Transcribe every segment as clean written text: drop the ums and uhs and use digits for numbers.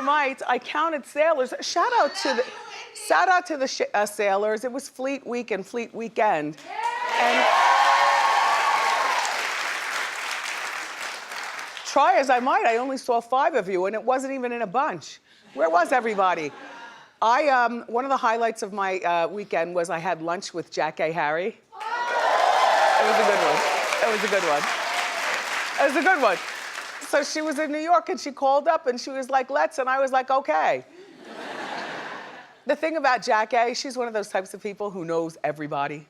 might, I counted sailors. Shout out to the sailors. It was Fleet Week and Fleet Weekend. And try as I might, I only saw 5 of you, and it wasn't even in a bunch. Where was everybody? One of the highlights of my weekend was I had lunch with Jack A. Harry. It was a good one. It was a good one. It was a good one. So she was in New York and she called up and she was like, let's, and I was like, okay. The thing about Jack A., she's one of those types of people who knows everybody.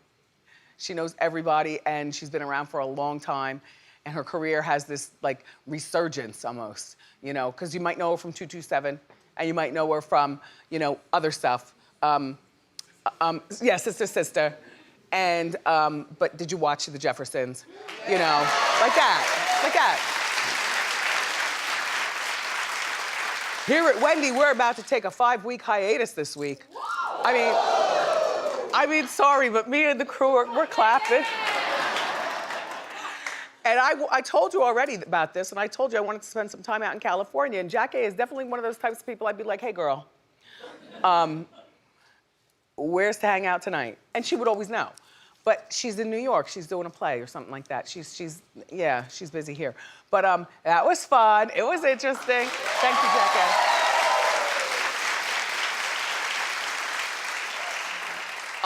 She knows everybody and she's been around for a long time and her career has this like resurgence almost, you know, because you might know her from 227 and you might know her from, you know, other stuff. Yeah, Sister. And, but did you watch The Jeffersons? You know, like that, like that. Here at Wendy, we're about to take a 5-week hiatus this week. I mean, sorry, but me and the crew, we're clapping. And I told you already about this, and I told you I wanted to spend some time out in California, and Jack A. is definitely one of those types of people I'd be like, hey girl, where's to hang out tonight? And she would always know. But she's in New York, she's doing a play or something like that. She's busy here. But that was fun, it was interesting. Thank you, Jack A.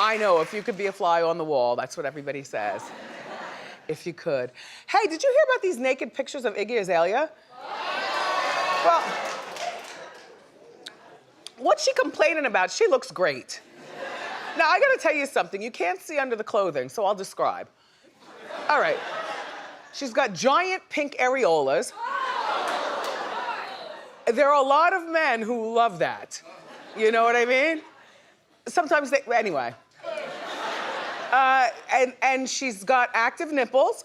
I know, if you could be a fly on the wall, that's what everybody says. If you could. Hey, did you hear about these naked pictures of Iggy Azaela? Well, what's she complaining about? She looks great. Now, I gotta tell you something. You can't see under the clothing, so I'll describe. All right. She's got giant pink areolas. There are a lot of men who love that. You know what I mean? Sometimes they, anyway. And she's got active nipples.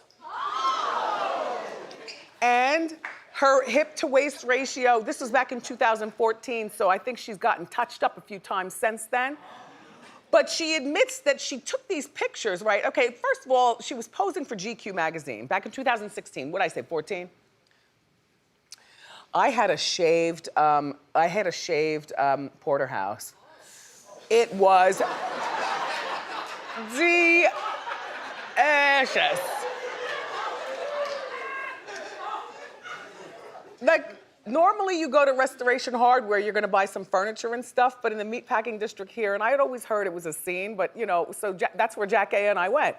And her hip to waist ratio, this was back in 2014, so I think she's gotten touched up a few times since then. But she admits that she took these pictures, right? Okay, first of all, she was posing for GQ magazine back in 2016. What'd I say, 14? I had a shaved porterhouse. It was delicious. Like, normally you go to Restoration Hardware, you're gonna buy some furniture and stuff, but in the meatpacking district here, and I had always heard it was a scene, but you know, so that's where Jack A. and I went.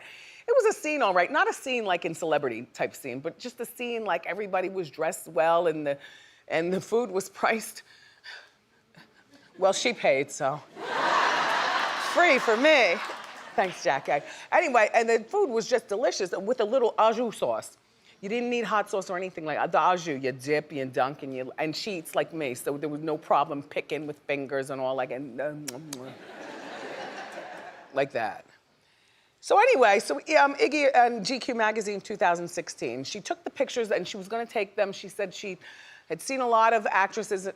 It was a scene, all right, not a scene like in celebrity type scene, but just a scene like everybody was dressed well and the food was priced. Well, she paid, so. Free for me. Thanks, Jack A. Anyway, and the food was just delicious with a little au jus sauce. You didn't need hot sauce or anything like that. The au jus, you dip, you dunk, and she eats like me, so there was no problem picking with fingers and all, like, like that. So anyway, Iggy and GQ magazine 2016, she took the pictures and she was gonna take them. She said she had seen a lot of actresses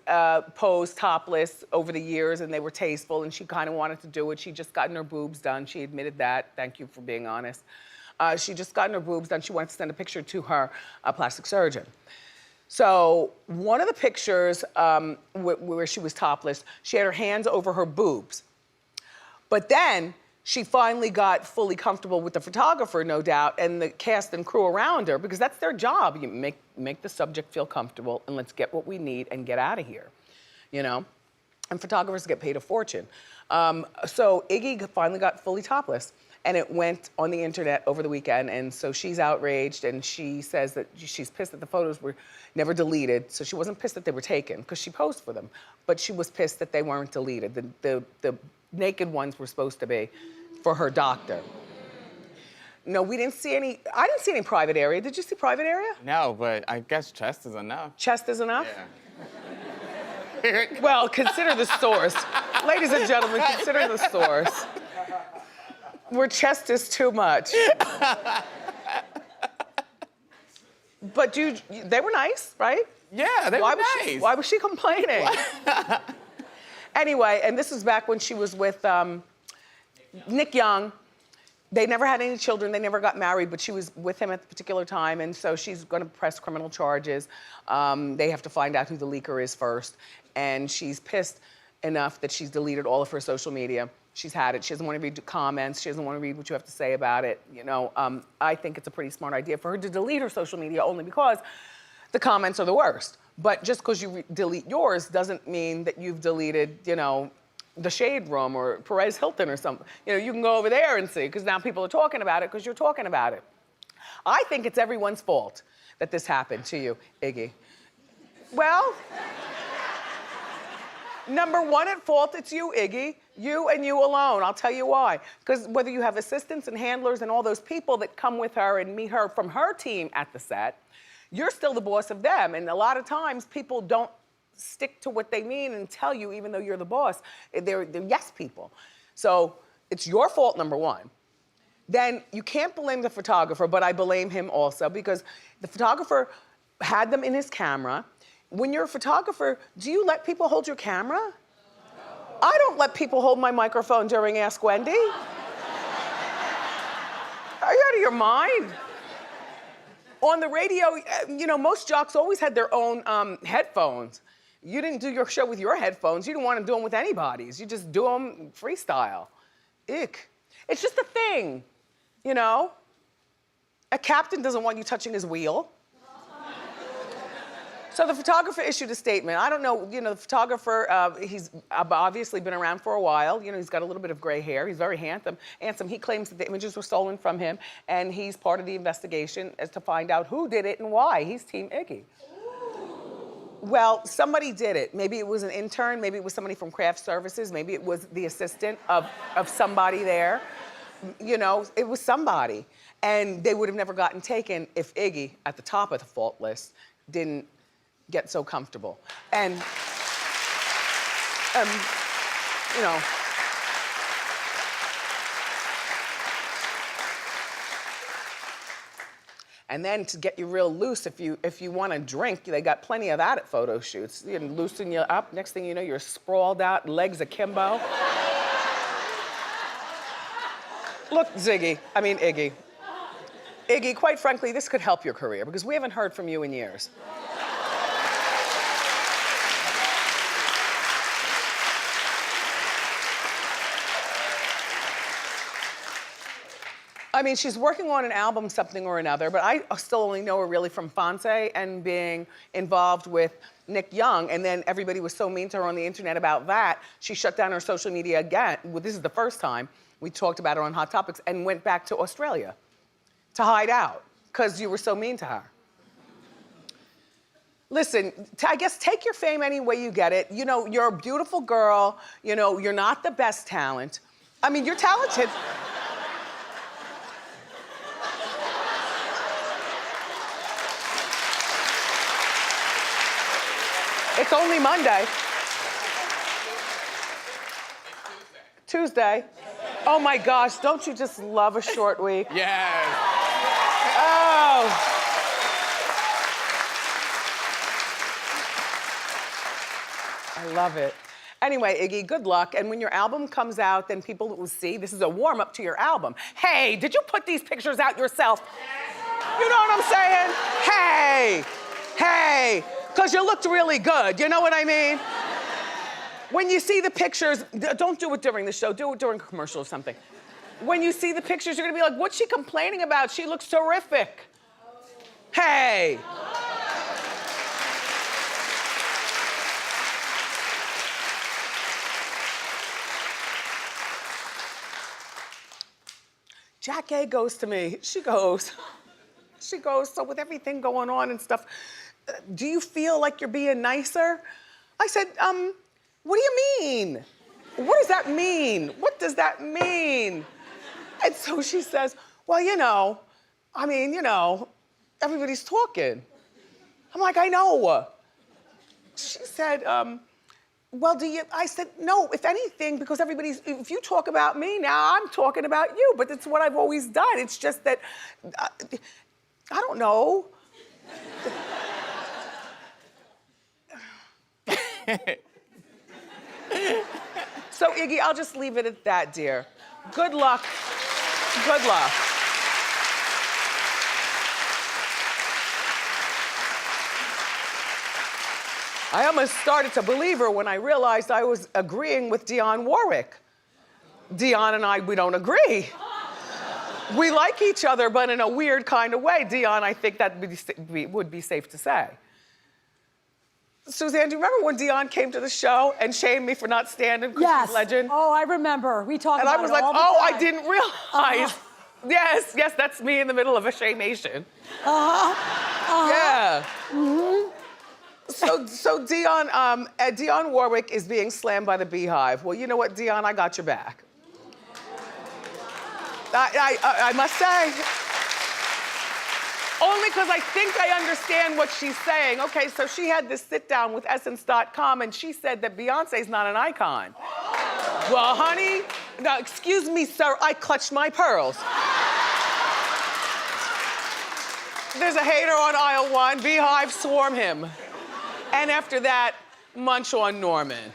pose topless over the years and they were tasteful and she kind of wanted to do it. She'd just gotten her boobs done. She admitted that. Thank you for being honest. She just gotten her boobs done. She wanted to send a picture to her plastic surgeon. So one of the pictures where she was topless, she had her hands over her boobs. But then she finally got fully comfortable with the photographer, no doubt, and the cast and crew around her, because that's their job. You make the subject feel comfortable and let's get what we need and get out of here, you know? And photographers get paid a fortune. So Iggy finally got fully topless. And it went on the internet over the weekend, and so she's outraged, and she says that she's pissed that the photos were never deleted. So she wasn't pissed that they were taken, because she posed for them, but she was pissed that they weren't deleted. The naked ones were supposed to be for her doctor. No, we didn't see any, I didn't see any private area. Did you see private area? No, but I guess chest is enough. Chest is enough? Yeah. Well, consider the source. Ladies and gentlemen, consider the source. Where chest is too much. But they were nice, right? Yeah, they were nice. Why was she complaining? Anyway, and this was back when she was with Nick Young, They never had any children, they never got married, but she was with him at the particular time, and so she's gonna press criminal charges. They have to find out who the leaker is first, and she's pissed enough that she's deleted all of her social media. She's had it. She doesn't want to read comments. She doesn't want to read what you have to say about it. You know, I think it's a pretty smart idea for her to delete her social media only because the comments are the worst. But just because you delete yours doesn't mean that you've deleted, you know, the Shade Room or Perez Hilton or something. You know, you can go over there and see, because now people are talking about it because you're talking about it. I think it's everyone's fault that this happened to you, Iggy. Well, number one at fault, it's you, Iggy. You and you alone. I'll tell you why. Because whether you have assistants and handlers and all those people that come with her and meet her from her team at the set, you're still the boss of them. And a lot of times people don't stick to what they mean and tell you even though you're the boss. They're yes people. So it's your fault, number one. Then you can't blame the photographer, but I blame him also because the photographer had them in his camera. When you're a photographer, do you let people hold your camera? No. I don't let people hold my microphone during Ask Wendy. Are you out of your mind? On the radio, you know, most jocks always had their own headphones. You didn't do your show with your headphones. You didn't want to do them with anybody's. You just do them freestyle. Ick. It's just a thing, you know? A captain doesn't want you touching his wheel. So the photographer issued a statement. I don't know, you know, the photographer, he's obviously been around for a while. You know, he's got a little bit of gray hair. He's very handsome. He claims that the images were stolen from him, and he's part of the investigation as to find out who did it and why. He's Team Iggy. Well, somebody did it. Maybe it was an intern, maybe it was somebody from craft services, maybe it was the assistant of somebody there. You know, it was somebody. And they would have never gotten taken if Iggy, at the top of the fault list, didn't get so comfortable. And, you know, and then to get you real loose, if you want to drink, they got plenty of that at photo shoots. You know, loosen you up. Next thing you know, you're sprawled out, legs akimbo. Look, Iggy. Iggy, quite frankly, this could help your career because we haven't heard from you in years. I mean, she's working on an album, something or another, but I still only know her really from Beyonce and being involved with Nick Young, and then everybody was so mean to her on the internet about that, she shut down her social media again. Well, this is the first time we talked about her on Hot Topics and went back to Australia to hide out because you were so mean to her. Listen, I guess take your fame any way you get it. You know, you're a beautiful girl. You know, you're not the best talent. I mean, you're talented. It's only Monday. Tuesday. Oh my gosh, don't you just love a short week? Yes. Oh. I love it. Anyway, Iggy, good luck. And when your album comes out, then people will see this is a warm up to your album. Hey, did you put these pictures out yourself? You know what I'm saying? Hey. Because you looked really good, you know what I mean? When you see the pictures, don't do it during the show, do it during a commercial or something. When you see the pictures, you're gonna be like, what's she complaining about? She looks terrific. Hey. Jack A goes to me, she goes, so with everything going on and stuff, do you feel like you're being nicer? I said, what do you mean? What does that mean? What does that mean? And so she says, well, you know, everybody's talking. I'm like, I know. She said, well, I said, no, if anything, because if you talk about me now, I'm talking about you, but it's what I've always done. It's just that, I don't know. So Iggy, I'll just leave it at that, dear. Good luck. Good luck. I almost started to believe her when I realized I was agreeing with Dionne Warwick. Dionne and I, we don't agree. We like each other, but in a weird kind of way. Dionne, I think that would be safe to say. Suzanne, do you remember when Dionne came to the show and shamed me for not standing because she's legend? Oh, I remember. We talked about it all the time. And I was like, oh, I didn't realize. Yes, that's me in the middle of a shamation. Yeah. So Dionne Warwick is being slammed by the Beyhive. Well, you know what, Dionne, I got your back. I must say, only because I think I understand what she's saying. Okay, so she had this sit down with Essence.com and she said that Beyonce's not an icon. Well, honey, now, excuse me, sir, I clutched my pearls. There's a hater on aisle 1, Beyhive swarm him. And after that, munch on Norman.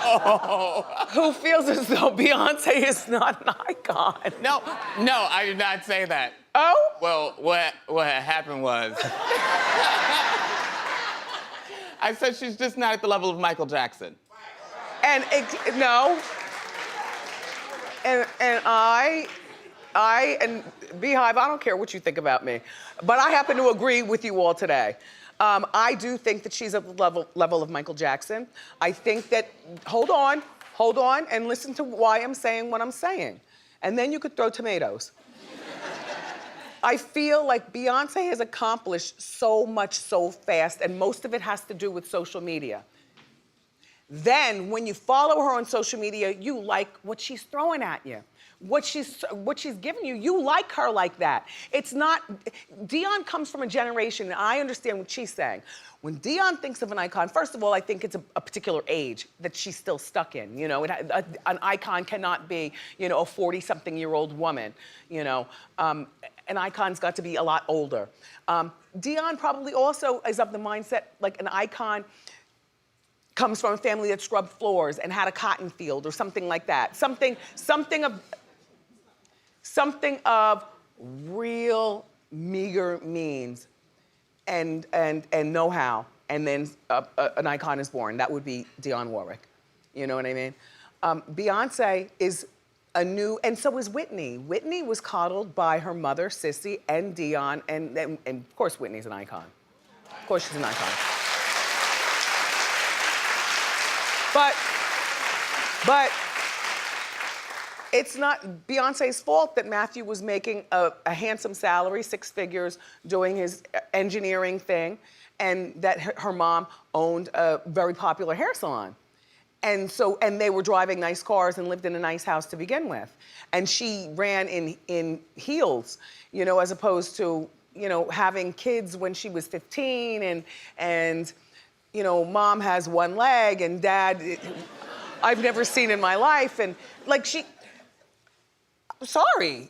Oh. Who feels as though Beyonce is not an icon. No, I did not say that. Oh? Well, what happened was... I said she's just not at the level of Michael Jackson. And no. And Beyhive, I don't care what you think about me, but I happen to agree with you all today. I do think that she's at the level of Michael Jackson. I think that, hold on, and listen to why I'm saying what I'm saying. And then you could throw tomatoes. I feel like Beyonce has accomplished so much so fast, and most of it has to do with social media. Then, when you follow her on social media, you like what she's throwing at you. What she's giving you, you like her like that. It's not, Dionne comes from a generation, and I understand what she's saying. When Dionne thinks of an icon, first of all, I think it's a particular age that she's still stuck in. You know, an icon cannot be, you know, a 40-something-year-old woman. You know, an icon's got to be a lot older. Dionne probably also is of the mindset like an icon comes from a family that scrubbed floors and had a cotton field or something like that. Something of real meager means and know-how, and then an icon is born. That would be Dionne Warwick. You know what I mean? Beyonce is a new, and so is Whitney. Whitney was coddled by her mother, Sissy, and Dionne, and of course Whitney's an icon. Of course she's an icon. But it's not Beyonce's fault that Matthew was making a handsome salary, 6 figures, doing his engineering thing, and that her mom owned a very popular hair salon. And they were driving nice cars and lived in a nice house to begin with. And she ran in heels, you know, as opposed to, you know, having kids when she was 15 and you know, mom has one leg and dad, I've never seen in my life. And like sorry,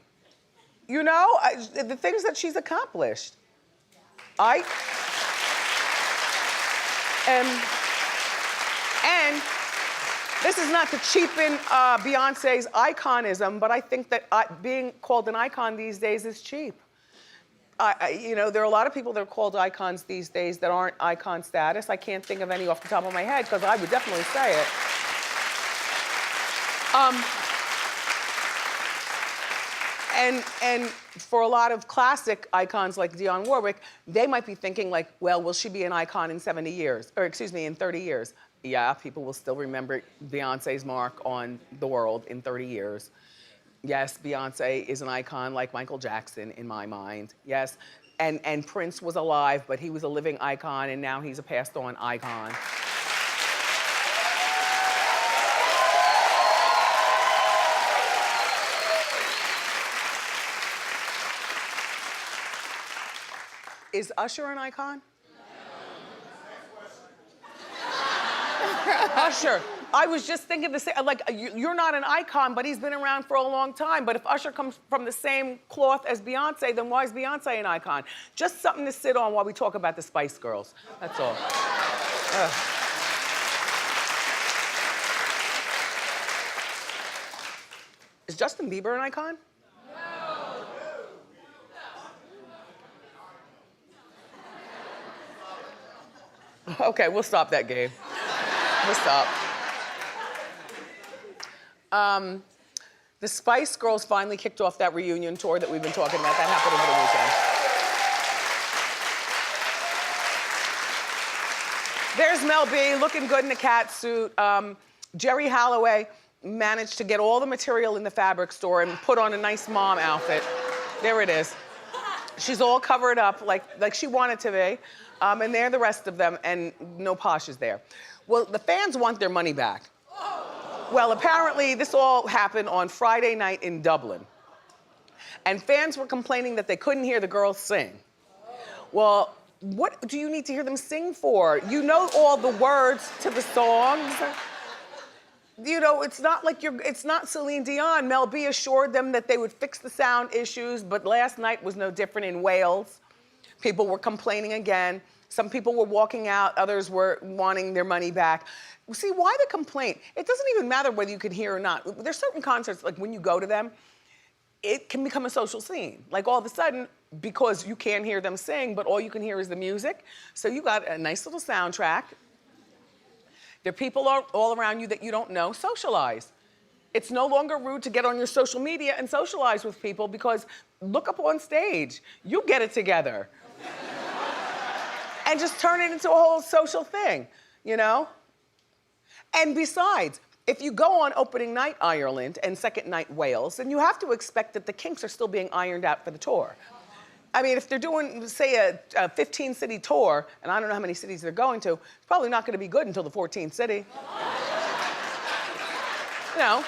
you know, the things that she's accomplished. And this is not to cheapen Beyonce's iconism, but I think that being called an icon these days is cheap. You know, there are a lot of people that are called icons these days that aren't icon status. I can't think of any off the top of my head because I would definitely say it. And for a lot of classic icons like Dionne Warwick, they might be thinking like, well, will she be an icon in 70 years? Or excuse me, in 30 years? Yeah, people will still remember Beyonce's mark on the world in 30 years. Yes, Beyonce is an icon like Michael Jackson in my mind. Yes, and Prince was alive, but he was a living icon, and now he's a passed on icon. Is Usher an icon? Usher. I was just thinking the same, like, you're not an icon, but he's been around for a long time. But if Usher comes from the same cloth as Beyonce, then why is Beyonce an icon? Just something to sit on while we talk about the Spice Girls. That's all. Is Justin Bieber an icon? Okay, we'll stop that game. We'll stop. The Spice Girls finally kicked off that reunion tour that we've been talking about. That happened over the weekend. There's Mel B looking good in a cat suit. Jerry Holloway managed to get all the material in the fabric store and put on a nice mom outfit. There it is. She's all covered up like she wanted to be. And there are the rest of them, and no Posh is there. Well, the fans want their money back. Well, apparently this all happened on Friday night in Dublin. And fans were complaining that they couldn't hear the girls sing. Well, what do you need to hear them sing for? You know all the words to the songs. You know, it's not like it's not Celine Dion. Mel B assured them that they would fix the sound issues, but last night was no different in Wales. People were complaining again. Some people were walking out, others were wanting their money back. See, why the complaint? It doesn't even matter whether you can hear or not. There's certain concerts, like when you go to them, it can become a social scene. Like all of a sudden, because you can't hear them sing, but all you can hear is the music. So you got a nice little soundtrack. There are people all around you that you don't know. Socialize. It's no longer rude to get on your social media and socialize with people because look up on stage. You get it together. And just turn it into a whole social thing, you know? And besides, if you go on opening night Ireland and second night Wales, then you have to expect that the kinks are still being ironed out for the tour. I mean, if they're doing, say, a 15-city tour, and I don't know how many cities they're going to, it's probably not gonna be good until the 14th city. You know?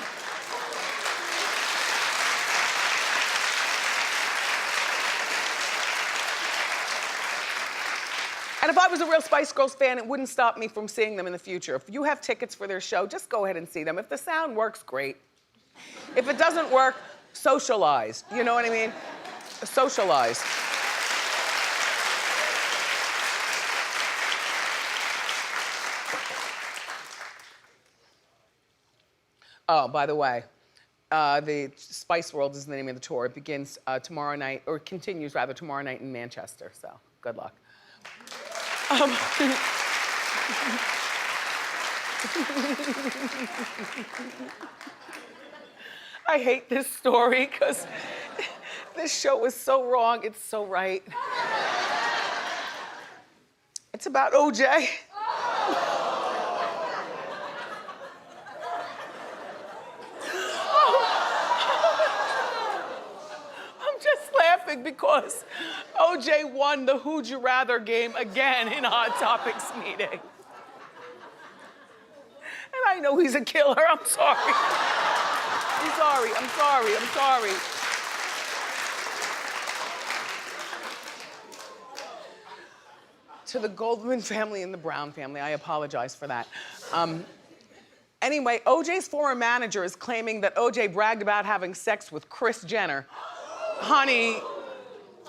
And if I was a real Spice Girls fan, it wouldn't stop me from seeing them in the future. If you have tickets for their show, just go ahead and see them. If the sound works, great. If it doesn't work, socialize. You know what I mean? Socialize. Oh, by the way, the Spice World is the name of the tour. It begins tomorrow night, or continues rather tomorrow night in Manchester, so good luck. I hate this story because this show is so wrong, it's so right. It's about OJ. I'm just laughing because OJ won the Who'd You Rather game again in Hot Topics meeting. And I know he's a killer, I'm sorry. I'm sorry. To the Goldman family and the Brown family, I apologize for that. Anyway, OJ's former manager is claiming that OJ bragged about having sex with Kris Jenner, honey,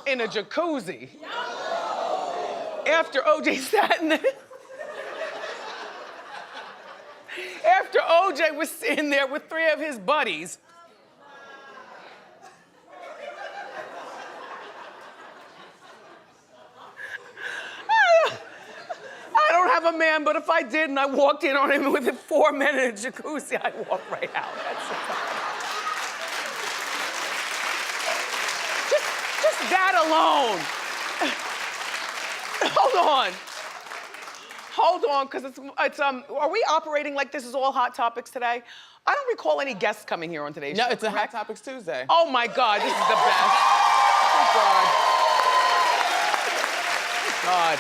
in a jacuzzi. After OJ sat in it. After OJ was sitting there with 3 of his buddies. I don't have a man, but if I did and I walked in on him with 4 men in a jacuzzi, I'd walk right out. Just that alone. Hold on, because it's are we operating like this is all Hot Topics today? I don't recall any guests coming here on today's show. No, it's a Hot Topics Tuesday. Oh my God, this is the best. Oh God.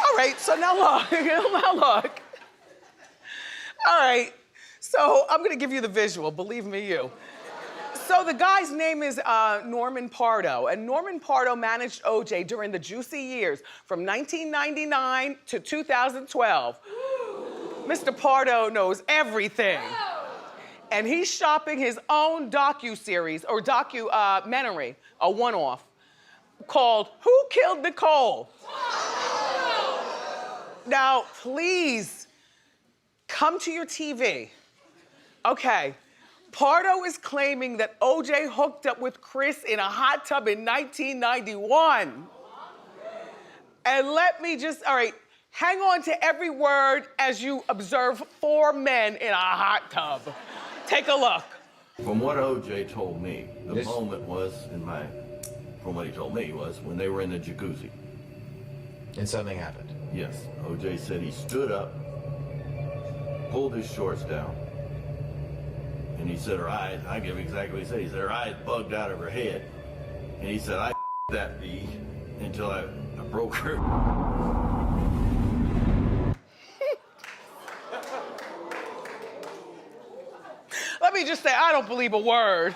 All right, so now look. All right, so I'm gonna give you the visual, believe me you. So the guy's name is Norman Pardo, and Norman Pardo managed OJ during the juicy years from 1999 to 2012. Mr. Pardo knows everything. And he's shopping his own docu-series, or documentary, a one-off, called Who Killed Nicole? Now, please, come to your TV. Okay. Pardo is claiming that OJ hooked up with Kris in a hot tub in 1991. And let me just, all right, hang on to every word as you observe 4 men in a hot tub. Take a look. From what OJ told me, the moment was from what he told me was when they were in the jacuzzi. And something happened. Yes, OJ said he stood up, pulled his shorts down, and he said her eyes, I give exactly what he said, he said her eyes bugged out of her head. And he said, I that B until I broke her. Let me just say, I don't believe a word.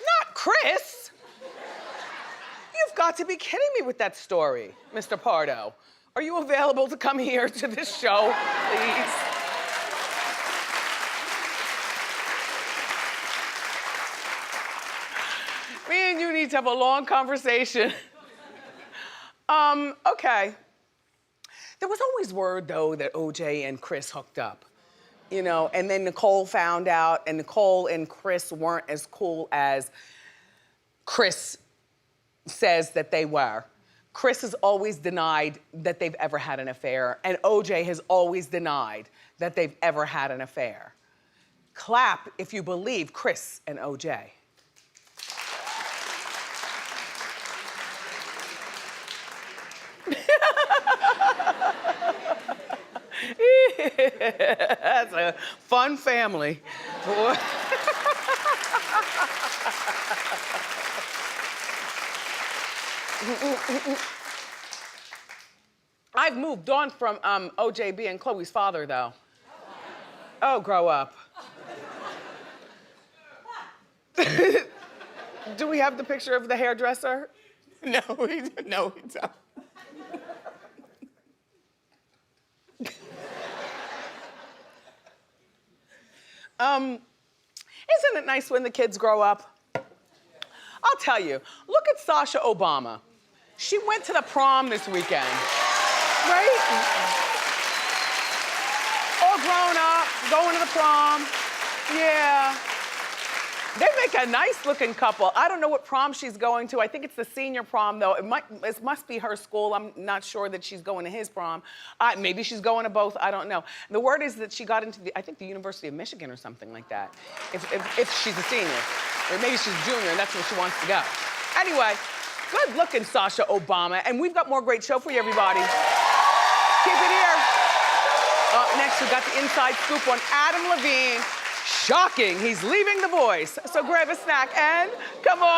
Not Kris. You've got to be kidding me with that story, Mr. Pardo. Are you available to come here to this show, please? Me and you need to have a long conversation. Okay. There was always word, though, that OJ and Kris hooked up. You know, and then Nicole found out, and Nicole and Kris weren't as cool as Kris says that they were. Kris has always denied that they've ever had an affair, and OJ has always denied that they've ever had an affair. Clap if you believe Kris and OJ. That's a fun family. I've moved on from OJ being Chloe's father, though. Oh, grow up. Do we have the picture of the hairdresser? No, we don't. Isn't it nice when the kids grow up? I'll tell you, look at Sasha Obama. She went to the prom this weekend, right? All grown up, going to the prom. Yeah. They make a nice looking couple. I don't know what prom she's going to. I think it's the senior prom, though. It must be her school. I'm not sure that she's going to his prom. Maybe she's going to both. I don't know. The word is that she got into I think the University of Michigan or something like that. If she's a senior. Or maybe she's a junior and that's where she wants to go. Anyway, good looking Sasha Obama. And we've got more great show for you, everybody. Keep it here. Up next, we've got the inside scoop on Adam Levine. Shocking, he's leaving The Voice. So grab a snack and come on.